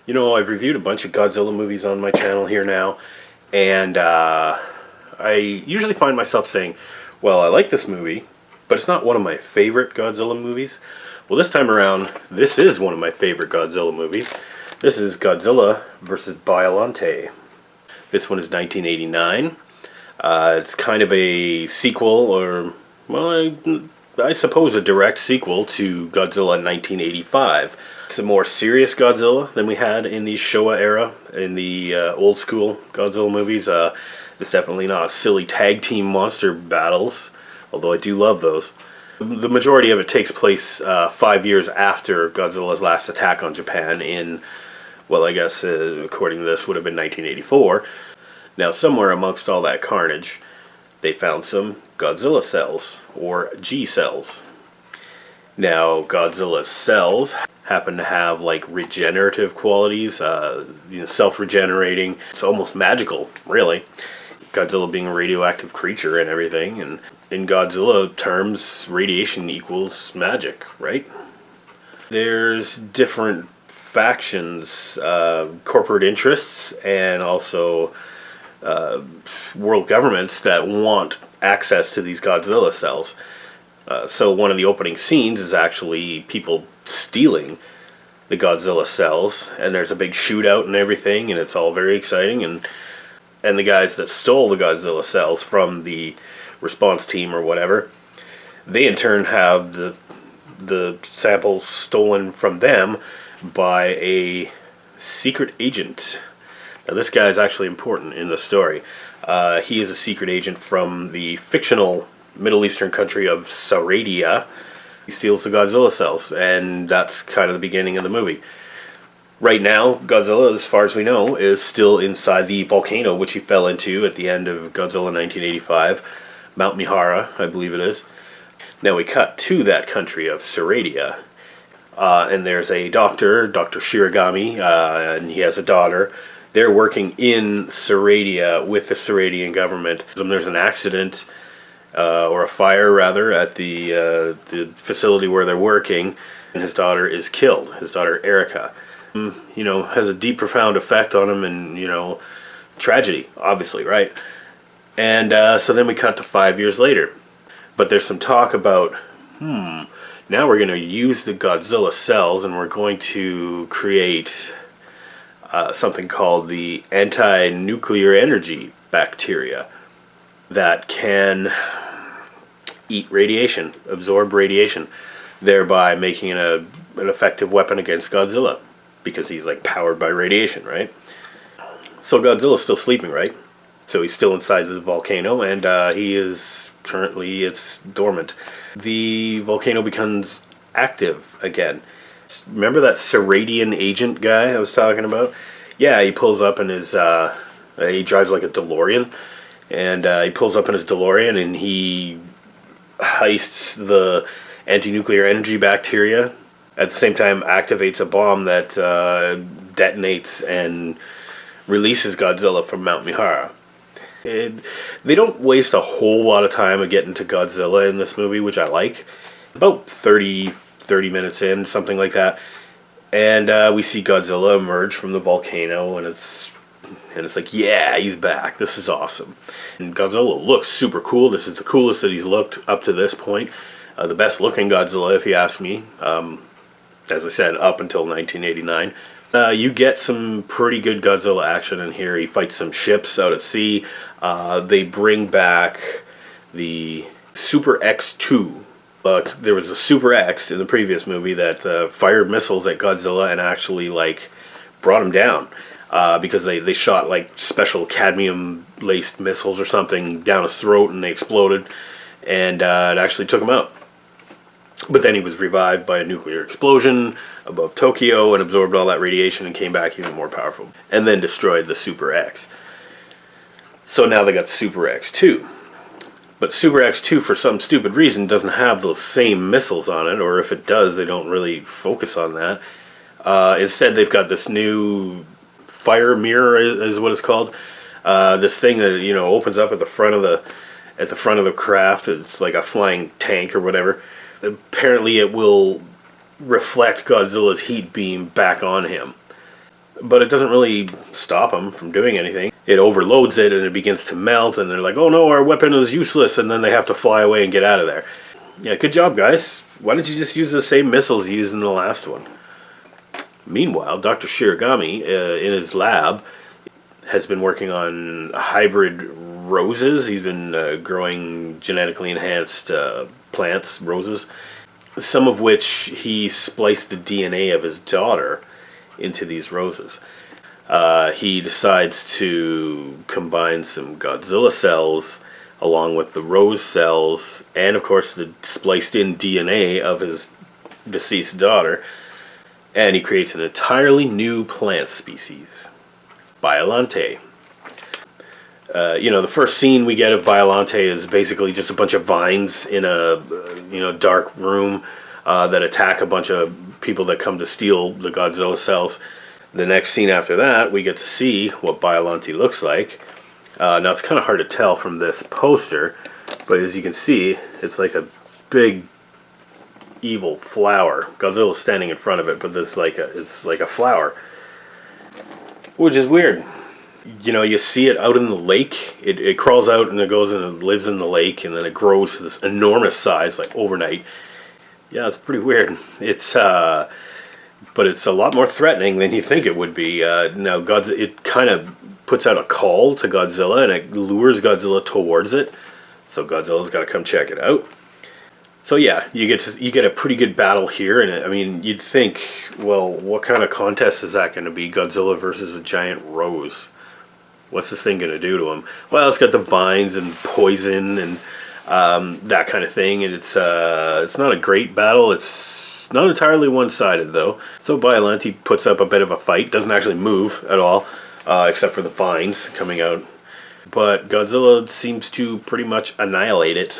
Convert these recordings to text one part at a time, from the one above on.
You know, I've reviewed a bunch of Godzilla movies on my channel here now, and I usually find myself saying, well, I like this movie, but it's not one of my favorite Godzilla movies. Well, this time around, this is one of my favorite Godzilla movies. This is Godzilla vs. Biollante. This one is 1989. It's kind of a sequel, or, well, I suppose a direct sequel to Godzilla in 1985. It's a more serious Godzilla than we had in the Showa era, in the old school Godzilla movies. It's definitely not silly tag team monster battles, although I do love those. The majority of it takes place 5 years after Godzilla's last attack on Japan in, well, I guess according to this would have been 1984. Now, somewhere amongst all that carnage, they found some Godzilla cells, or G cells. Now, Godzilla's cells happen to have like regenerative qualities, self-regenerating. It's almost magical, really. Godzilla being a radioactive creature and everything, and in Godzilla terms, radiation equals magic, right? There's different factions, corporate interests, and also world governments that want access to these Godzilla cells. So one of the opening scenes is actually people stealing the Godzilla cells, and there's a big shootout and everything, and it's all very exciting, and the guys that stole the Godzilla cells from the response team or whatever, they in turn have the samples stolen from them by a secret agent. Now, this guy is actually important in the story. He is a secret agent from the fictional Middle Eastern country of Sardia. He steals the Godzilla cells, and that's kind of the beginning of the movie. Right now, Godzilla, as far as we know, is still inside the volcano which he fell into at the end of Godzilla 1985. Mount Mihara, I believe it is. Now we cut to that country of Sardia, and there's a doctor, Dr. Shiragami, and he has a daughter. They're working in Sardia with the Saradian government. There's an accident, or a fire rather, at the facility where they're working, and his daughter is killed. His daughter Erica, has a deep, profound effect on him, and tragedy, obviously, right? And so then we cut to 5 years later, but there's some talk about, now we're going to use the Godzilla cells, and we're going to create something called the anti-nuclear energy bacteria that can eat radiation, absorb radiation, thereby making it an effective weapon against Godzilla, because he's like powered by radiation, right? So Godzilla's still sleeping, right? So he's still inside the volcano, and he is currently, it's dormant. The volcano becomes active again. Remember that Saradian agent guy I was talking about? Yeah, he pulls up in his, he drives like a DeLorean, and he pulls up in his DeLorean and he heists the anti-nuclear energy bacteria. At the same time, activates a bomb that detonates and releases Godzilla from Mount Mihara. They don't waste a whole lot of time of getting to Godzilla in this movie, which I like. About 30 minutes in, something like that. And we see Godzilla emerge from the volcano, and it's like, yeah, he's back. This is awesome. And Godzilla looks super cool. This is the coolest that he's looked up to this point. The best looking Godzilla, if you ask me. As I said, up until 1989. You get some pretty good Godzilla action in here. He fights some ships out at sea. They bring back the Super X-2. There was a Super X in the previous movie that fired missiles at Godzilla and actually brought him down. Because they shot special cadmium-laced missiles or something down his throat, and they exploded, and it actually took him out. But then he was revived by a nuclear explosion above Tokyo and absorbed all that radiation and came back even more powerful. And then destroyed the Super X. So now they got Super X2. But Super X2, for some stupid reason, doesn't have those same missiles on it, or if it does, they don't really focus on that. Instead, they've got this new fire mirror, is what it's called. This thing that opens up at the front of the craft. It's like a flying tank or whatever. Apparently, it will reflect Godzilla's heat beam back on him. but it doesn't really stop them from doing anything. It overloads it and it begins to melt, and they're like, oh no, our weapon is useless, and then they have to fly away and get out of there. Yeah, good job, guys. Why don't you just use the same missiles you used in the last one? Meanwhile, Dr. Shiragami, in his lab, has been working on hybrid roses. He's been growing genetically enhanced plants, roses, some of which he spliced the DNA of his daughter into these roses. He decides to combine some Godzilla cells along with the rose cells and, of course, the spliced in DNA of his deceased daughter, and he creates an entirely new plant species, Biollante. The first scene we get of Biollante is basically just a bunch of vines in a dark room that attack a bunch of people that come to steal the Godzilla cells. The next scene after that, we get to see what Biollante looks like. Now it's kind of hard to tell from this poster, but as you can see, it's like a big evil flower. Godzilla's standing in front of it, but it's like a flower, which is weird. You see it out in the lake. It crawls out and it goes and it lives in the lake, and then it grows to this enormous size, like overnight. Yeah, it's pretty weird. But it's a lot more threatening than you think it would be. Now, it kind of puts out a call to Godzilla, and it lures Godzilla towards it. So Godzilla's got to come check it out. So yeah, you get a pretty good battle here, and I mean, you'd think, well, what kind of contest is that going to be? Godzilla versus a giant rose. What's this thing going to do to him? Well, it's got the vines and poison and that kind of thing, and it's not a great battle. It's not entirely one-sided, though. So Biollante puts up a bit of a fight. Doesn't actually move at all, except for the vines coming out. But Godzilla seems to pretty much annihilate it.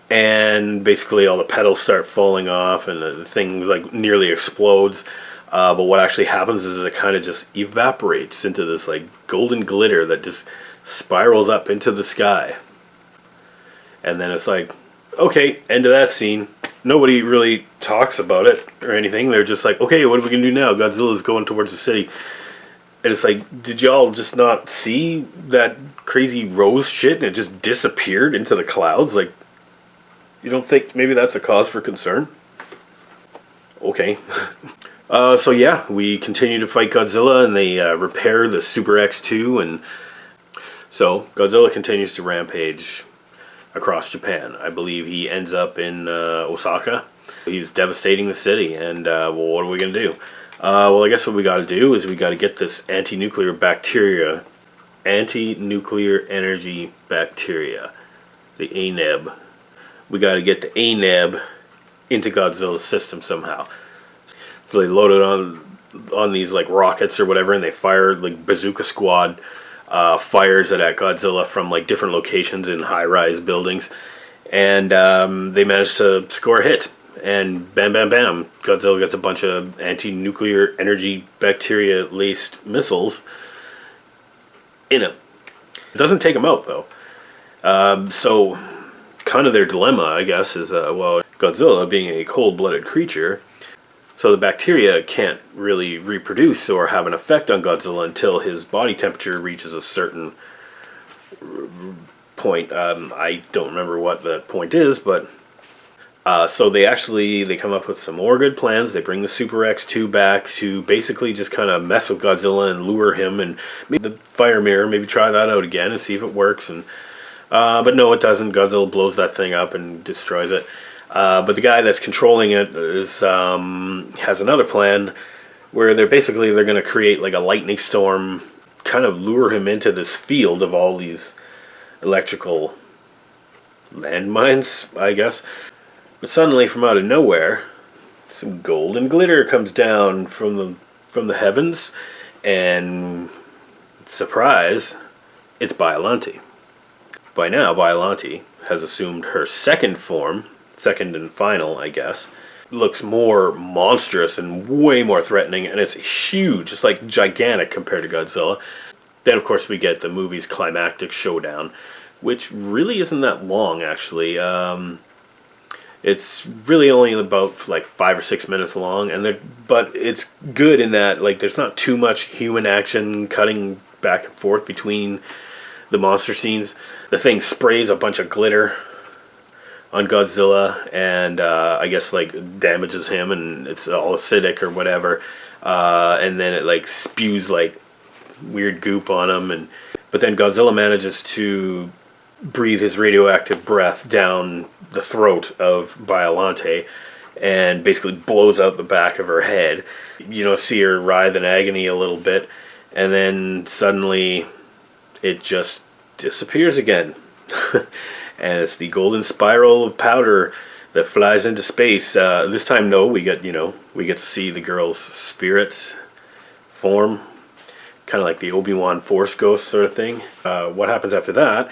And basically all the petals start falling off, and the thing like nearly explodes. But what actually happens is it kind of just evaporates into this like golden glitter that just spirals up into the sky. And then it's like, okay, end of that scene. Nobody really talks about it or anything. They're just like, okay, what are we going to do now? Godzilla's going towards the city. And it's like, did y'all just not see that crazy rose shit and it just disappeared into the clouds? Like, you don't think maybe that's a cause for concern? Okay. So yeah, we continue to fight Godzilla, and they repair the Super X2, and so Godzilla continues to rampage across Japan. I believe he ends up in Osaka. He's devastating the city, and well, what are we going to do? Well, I guess what we got to do is we got to get this anti-nuclear energy bacteria, the ANEB. We got to get the ANEB into Godzilla's system somehow. So they load it on these like rockets or whatever, and they fire like bazooka squad fires it at Godzilla from like different locations in high-rise buildings, and they manage to score a hit. And bam, bam, bam, Godzilla gets a bunch of anti-nuclear energy bacteria-laced missiles in him. It doesn't take him out though. So kind of their dilemma, I guess, is well, Godzilla being a cold-blooded creature. So the bacteria can't really reproduce or have an effect on Godzilla until his body temperature reaches a certain point. I don't remember what that point is, but so they come up with some more good plans. They bring the Super X2 back to basically just kind of mess with Godzilla and lure him, and maybe the fire mirror, maybe try that out again and see if it works. And but no, it doesn't. Godzilla blows that thing up and destroys it. But the guy that's controlling it has another plan where they're going to create like a lightning storm, kind of lure him into this field of all these electrical landmines, I guess. But suddenly, from out of nowhere, some golden glitter comes down from the heavens, and surprise, it's Biollante. By now, Biollante has assumed her second form. Second and final, I guess. Looks more monstrous and way more threatening, and it's huge. It's like gigantic compared to Godzilla. Then, of course, we get the movie's climactic showdown, which really isn't that long, actually. It's really only about like 5 or 6 minutes long, but it's good in that like there's not too much human action cutting back and forth between the monster scenes. The thing sprays a bunch of glitter on Godzilla, and I guess like damages him, and it's all acidic or whatever, and then it like spews like weird goop on him, but then Godzilla manages to breathe his radioactive breath down the throat of Biollante and basically blows out the back of her head. See her writhe in agony a little bit, and then suddenly it just disappears again. And it's the golden spiral of powder that flies into space. This time, no, we get to see the girl's spirit form, kind of like the Obi-Wan Force Ghost sort of thing. What happens after that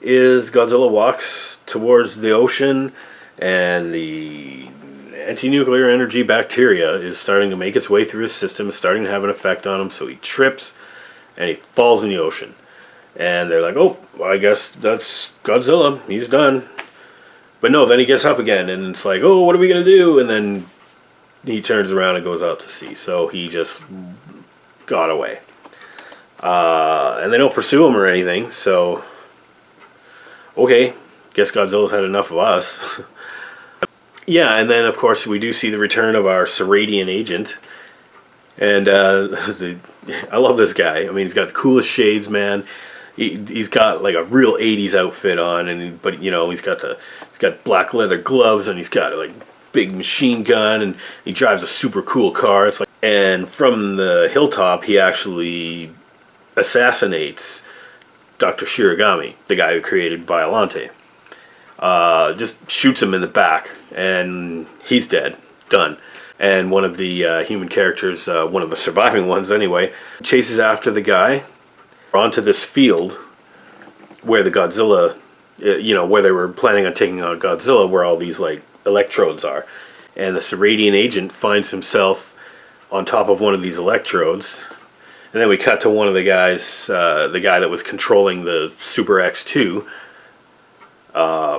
is Godzilla walks towards the ocean, and the anti-nuclear energy bacteria is starting to make its way through his system, starting to have an effect on him, so he trips and he falls in the ocean. And they're like, oh, well, I guess that's Godzilla, he's done. But no, then he gets up again, and it's like, oh, what are we going to do? And then he turns around and goes out to sea, so he just got away. And they don't pursue him or anything, so okay, guess Godzilla's had enough of us. Yeah, and then of course we do see the return of our Seradian agent, and I love this guy. I mean, he's got the coolest shades, man. He's got like a real '80s outfit on, but he's got black leather gloves, and he's got a like big machine gun, and he drives a super cool car. It's like, and from the hilltop, he actually assassinates Dr. Shiragami, the guy who created Biollante. Just shoots him in the back, and he's dead. Done. And one of the human characters, one of the surviving ones anyway, chases after the guy onto this field where the Godzilla, where they were planning on taking on Godzilla, where all these like electrodes are. And the Seradian agent finds himself on top of one of these electrodes. And then we cut to one of the guys, the guy that was controlling the Super X2,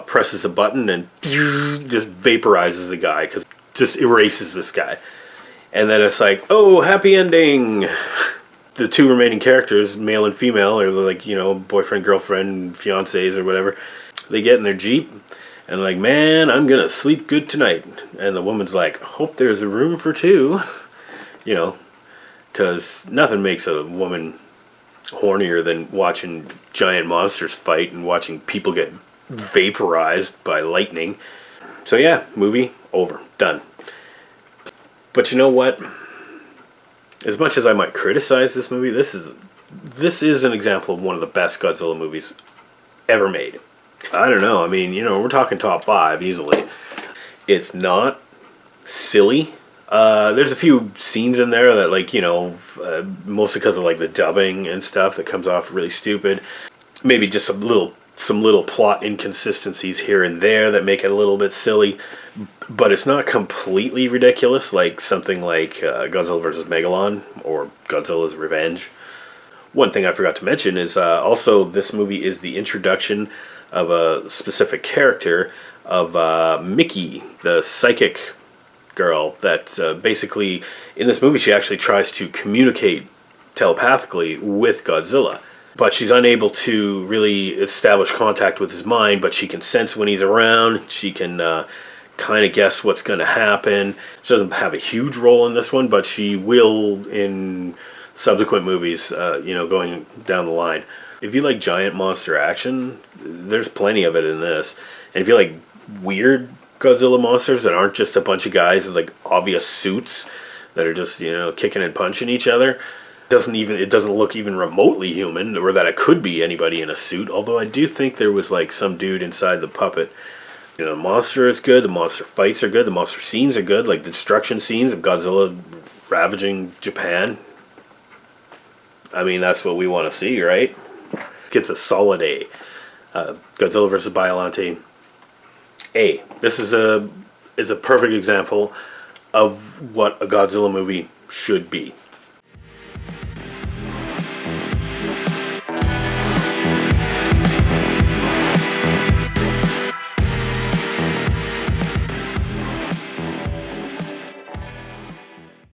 presses a button and just vaporizes the guy, because just erases this guy. And then it's like, oh, happy ending. The two remaining characters, male and female, or like, boyfriend, girlfriend, fiancés or whatever, they get in their Jeep and like, man, I'm gonna sleep good tonight. And the woman's like, hope there's a room for two. Because nothing makes a woman hornier than watching giant monsters fight and watching people get vaporized by lightning. So yeah, movie over, done. But you know what? As much as I might criticize this movie, this is an example of one of the best Godzilla movies ever made. I don't know. I mean, we're talking top 5 easily. It's not silly. There's a few scenes in there that, like, mostly because of like the dubbing and stuff, that comes off really stupid. Maybe just some little plot inconsistencies here and there that make it a little bit silly. But it's not completely ridiculous, like something like Godzilla vs. Megalon or Godzilla's Revenge. One thing I forgot to mention is also this movie is the introduction of a specific character of Mickey, the psychic girl that basically in this movie she actually tries to communicate telepathically with Godzilla, but she's unable to really establish contact with his mind, but she can sense when he's around. She can kind of guess what's going to happen. She doesn't have a huge role in this one, but she will in subsequent movies, going down the line. If you like giant monster action, there's plenty of it in this. And if you like weird Godzilla monsters that aren't just a bunch of guys with like obvious suits that are just kicking and punching each other, it doesn't look even remotely human, or that it could be anybody in a suit. Although I do think there was like some dude inside the puppet. The monster is good, the monster fights are good, the monster scenes are good, like the destruction scenes of Godzilla ravaging Japan. I mean, that's what we want to see, right? Gets a solid A. Godzilla vs. Biollante, A. This is a perfect example of what a Godzilla movie should be.